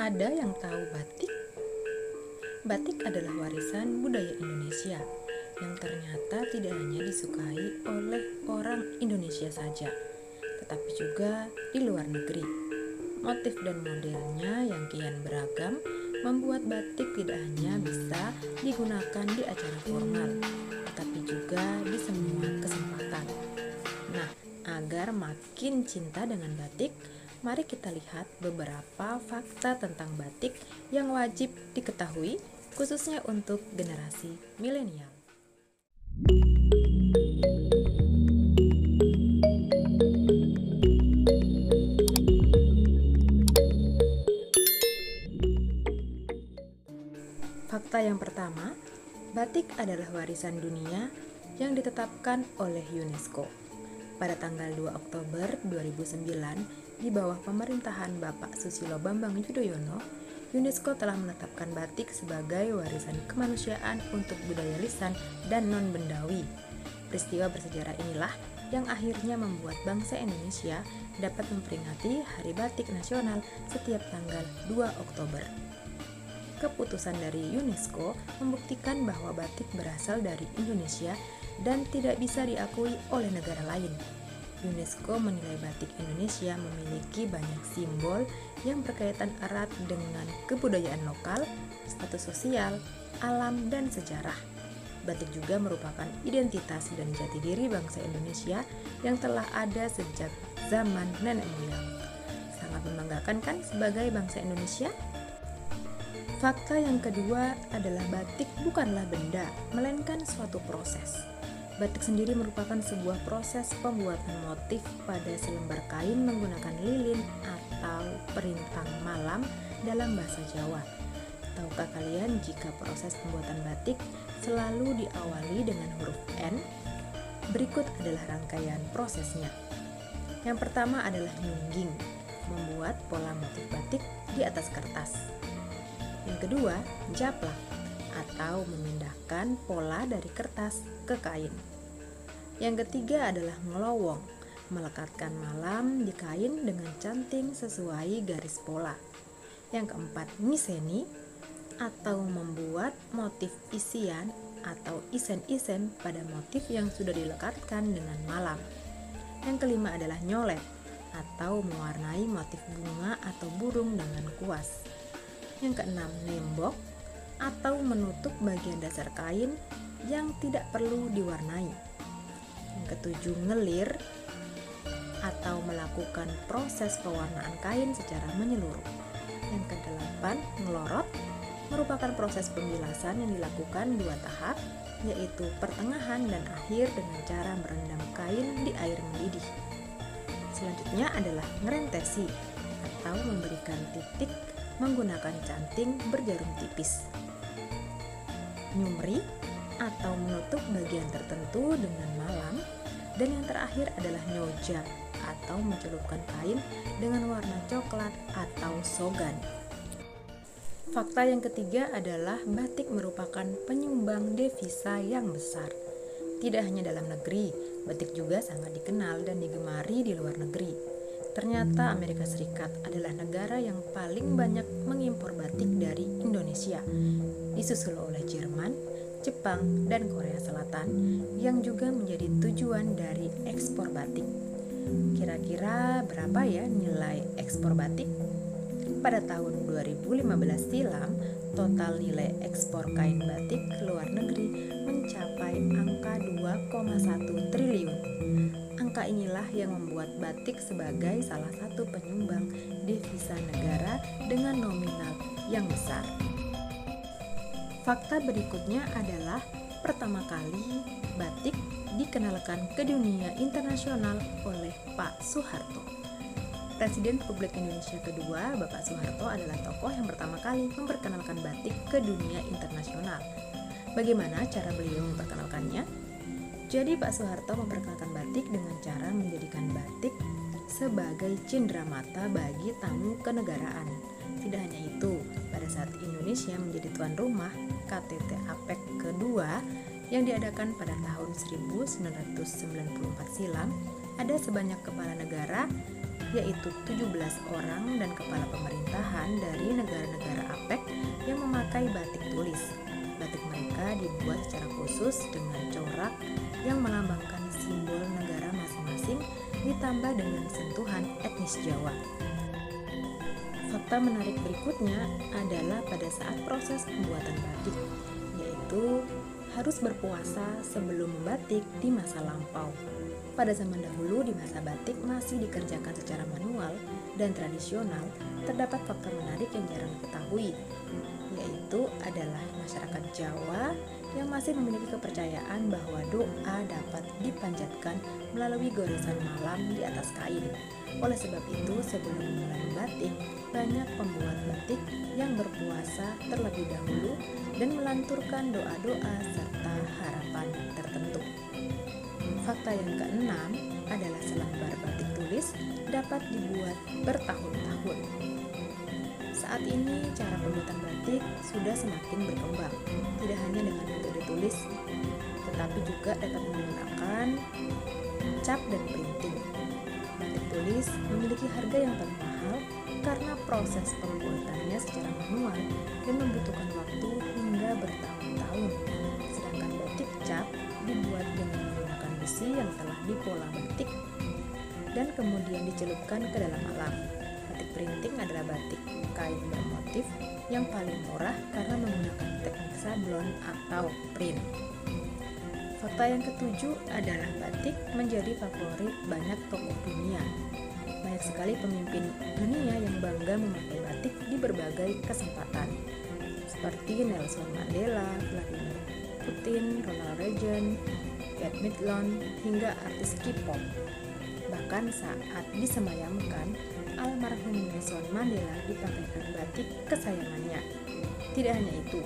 Ada yang tahu batik? Batik adalah warisan budaya Indonesia yang ternyata tidak hanya disukai oleh orang Indonesia saja, tetapi juga di luar negeri. Motif dan modelnya yang kian beragam membuat batik tidak hanya bisa digunakan di acara formal, tetapi juga di semua kesempatan. Nah, agar makin cinta dengan batik, mari kita lihat beberapa fakta tentang batik yang wajib diketahui, khususnya untuk generasi milenial. Fakta yang pertama, batik adalah warisan dunia yang ditetapkan oleh UNESCO. Pada tanggal 2 Oktober 2009, di bawah pemerintahan Bapak Susilo Bambang Yudhoyono, UNESCO telah menetapkan batik sebagai warisan kemanusiaan untuk budaya lisan dan non-bendawi. Peristiwa bersejarah inilah yang akhirnya membuat bangsa Indonesia dapat memperingati Hari Batik Nasional setiap tanggal 2 Oktober. Keputusan dari UNESCO membuktikan bahwa batik berasal dari Indonesia dan tidak bisa diakui oleh negara lain. UNESCO menilai batik Indonesia memiliki banyak simbol yang berkaitan erat dengan kebudayaan lokal, status sosial, alam, dan sejarah. Batik juga merupakan identitas dan jati diri bangsa Indonesia yang telah ada sejak zaman nenek moyang. Sangat membanggakan kan sebagai bangsa Indonesia? Fakta yang kedua adalah batik bukanlah benda, melainkan suatu proses. Batik sendiri merupakan sebuah proses pembuatan motif pada selembar kain menggunakan lilin atau perintang malam dalam bahasa Jawa. Tahukah kalian jika proses pembuatan batik selalu diawali dengan huruf N? Berikut adalah rangkaian prosesnya. Yang pertama adalah nyungging, membuat pola motif batik di atas kertas. Yang kedua, japlak atau memindahkan pola dari kertas ke kain. Yang ketiga adalah ngelowong, melekatkan malam di kain dengan canting sesuai garis pola. Yang keempat, miseni atau membuat motif isian atau isen-isen pada motif yang sudah dilekatkan dengan malam. Yang kelima adalah nyolet atau mewarnai motif bunga atau burung dengan kuas. Yang keenam, nembok atau menutup bagian dasar kain yang tidak perlu diwarnai. Yang ketujuh, ngelir atau melakukan proses pewarnaan kain secara menyeluruh. Yang kedelapan, ngelorot merupakan proses pembilasan yang dilakukan 2 tahap, yaitu pertengahan dan akhir dengan cara merendam kain di air mendidih. Selanjutnya adalah ngerentesi atau memberikan titik menggunakan canting berjarum tipis. Nyumri atau menutup bagian tertentu dengan malam. Dan yang terakhir adalah nyojak atau mencelupkan kain dengan warna coklat atau sogan. Fakta yang ketiga adalah batik merupakan penyumbang devisa yang besar. Tidak hanya dalam negeri, batik juga sangat dikenal dan digemari di luar negeri. Ternyata Amerika Serikat adalah negara yang paling banyak mengimpor batik dari Indonesia, disusul oleh Jerman, Jepang, dan Korea Selatan yang juga menjadi tujuan dari ekspor batik. Kira-kira berapa ya nilai ekspor batik? Pada tahun 2015 silam, total nilai ekspor kain batik ke luar negeri mencapai angka 2,1 triliun. Angka inilah yang membuat batik sebagai salah satu penyumbang devisa negara dengan nominal yang besar. Fakta berikutnya adalah pertama kali batik dikenalkan ke dunia internasional oleh Pak Soeharto. Presiden Republik Indonesia kedua, Bapak Soeharto adalah tokoh yang pertama kali memperkenalkan batik ke dunia internasional. Bagaimana cara beliau memperkenalkannya? Jadi Pak Soeharto memperkenalkan batik dengan cara menjadikan batik sebagai cenderamata bagi tamu kenegaraan. Tidak hanya itu, pada saat Indonesia menjadi tuan rumah KTT APEC kedua yang diadakan pada tahun 1994 silam, ada sebanyak kepala negara yaitu 17 orang dan kepala pemerintahan wisatawan dari negara-negara APEC yang memakai batik tulis. Batik mereka dibuat secara khusus dengan corak yang melambangkan simbol negara masing-masing ditambah dengan sentuhan etnis Jawa. Fakta menarik berikutnya adalah pada saat proses pembuatan batik, yaitu harus berpuasa sebelum membatik di masa lampau. Pada zaman dahulu di masa batik masih dikerjakan secara manual dan tradisional, terdapat fakta menarik yang jarang diketahui, yaitu adalah masyarakat Jawa yang masih memiliki kepercayaan bahwa doa dapat dipanjatkan melalui goresan malam di atas kain. Oleh sebab itu, sebelum memulai membatik, banyak pembuat batik yang berpuasa terlebih dahulu dan melanturkan doa-doa serta harapan tertentu. Fakta yang keenam adalah selembar batik tulis dapat dibuat bertahun-tahun. Saat ini cara pembuatan batik sudah semakin berkembang, tidak hanya dengan metode tulis, tetapi juga dapat menggunakan cap dan printing. Batik tulis memiliki harga yang paling mahal karena proses pembuatannya secara manual dan membutuhkan waktu hingga bertahun-tahun. Sedangkan batik cap dibuat dengan menggunakan besi yang telah dipola batik dan kemudian dicelupkan ke dalam alam. Batik printing adalah batik kain bermotif yang paling murah karena menggunakan teknik sablon atau print. Fakta yang ketujuh adalah batik menjadi favorit banyak tokoh dunia. Banyak sekali pemimpin dunia yang bangga memakai batik di berbagai kesempatan, seperti Nelson Mandela, Vladimir Putin, Ronald Reagan, Bette Midler, hingga artis K-pop. Bahkan saat disemayamkan, almarhum Nelson Mandela dipakaikan batik kesayangannya. Tidak hanya itu,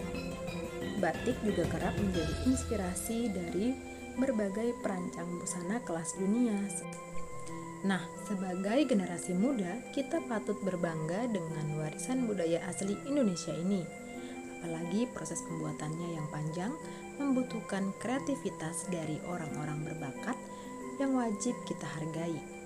batik juga kerap menjadi inspirasi dari berbagai perancang busana kelas dunia. Nah, sebagai generasi muda, kita patut berbangga dengan warisan budaya asli Indonesia ini. Apalagi proses pembuatannya yang panjang membutuhkan kreativitas dari orang-orang berbakat yang wajib kita hargai.